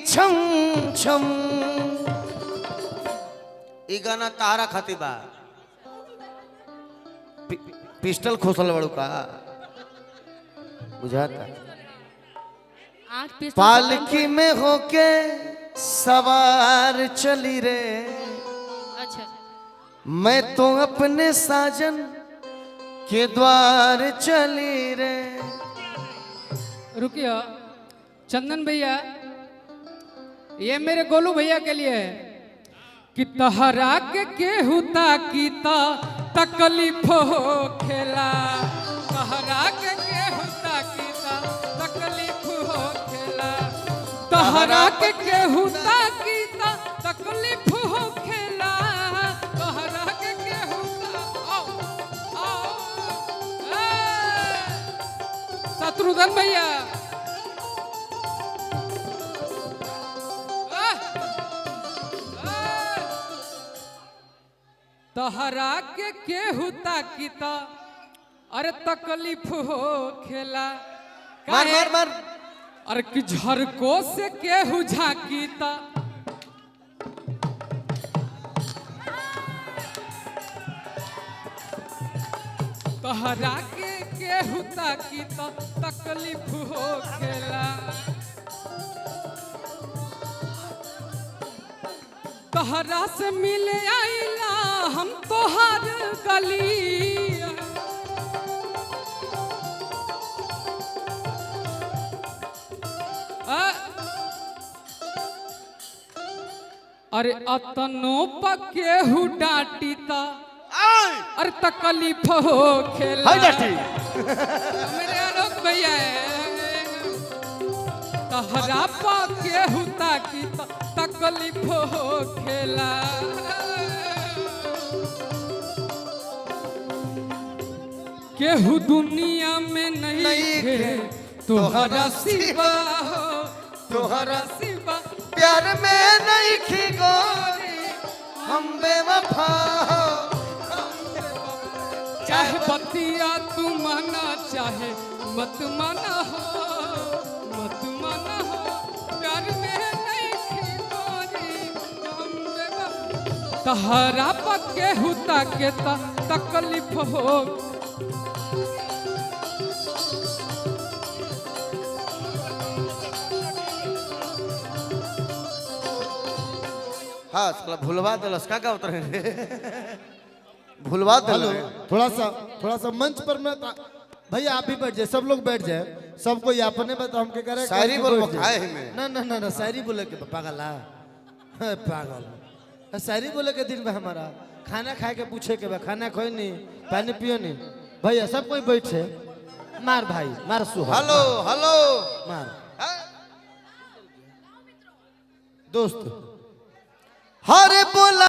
छम छम। ई गाना तारा खाती बा। पिस्टल खोसल बड़ू का बुझाता। पालकी में होके सवार चली रे। अच्छा मैं तो अपने साजन के द्वार चली रे। रुकिए चंदन भैया, ये मेरे गोलू भैया के लिए है कि तहरा के केहुता कीता तकलीफ हो खेला। तहरा के केहुता कीता तकलीफ हो खेला। तहरा के केहुता कीता तकलीफ हो खेला। तहरा के केहुता आओ आओ शत्रुघ्न भैया तहरा के केहुता कीता अरे तकलीफ हो खेला। मार मार मार। अरे कि झरको से केहू झाकीता तहरा के केहुता कीता तकलीफ हो खेला। तहरा से मिले आईला हम तोहार गली। अरे अतनो पकेहू डांटीता अरे तकलीफ हो खेला। मेरे आरोप भैया तहरा पकेहूता की तकलीफ हो खेला। केहू दुनिया में नहीं है तोहरा सिवा हो। तोहरा सिवा प्यार में नहीं खिगोरी हम बेवफा हो। चाहे बतिया तू माना चाहे मत माना हो। मत माना हो प्यार में नहीं खिगोरी हम बेवफा। तहरा पके हुता के तकलीफ हो। हाँ साला भूलवा दलस का उतर भूलवा दल। थोड़ा सा मंच पर मैं भैया आप भी बैठ जाए, सब लोग बैठ जाए। सबको अपने बता हम के करे शायरी बोल खाए में। ना ना ना ना शायरी बोले के पागल पागल। शायरी बोले के दिन में हमारा खाना खाए के पूछे के बा खाना खोई नहीं पानी पियो नहीं। भैया सब कोई बैठे मार भाई मार सुहा। हेलो हेलो मार दोस्त हरे बोला।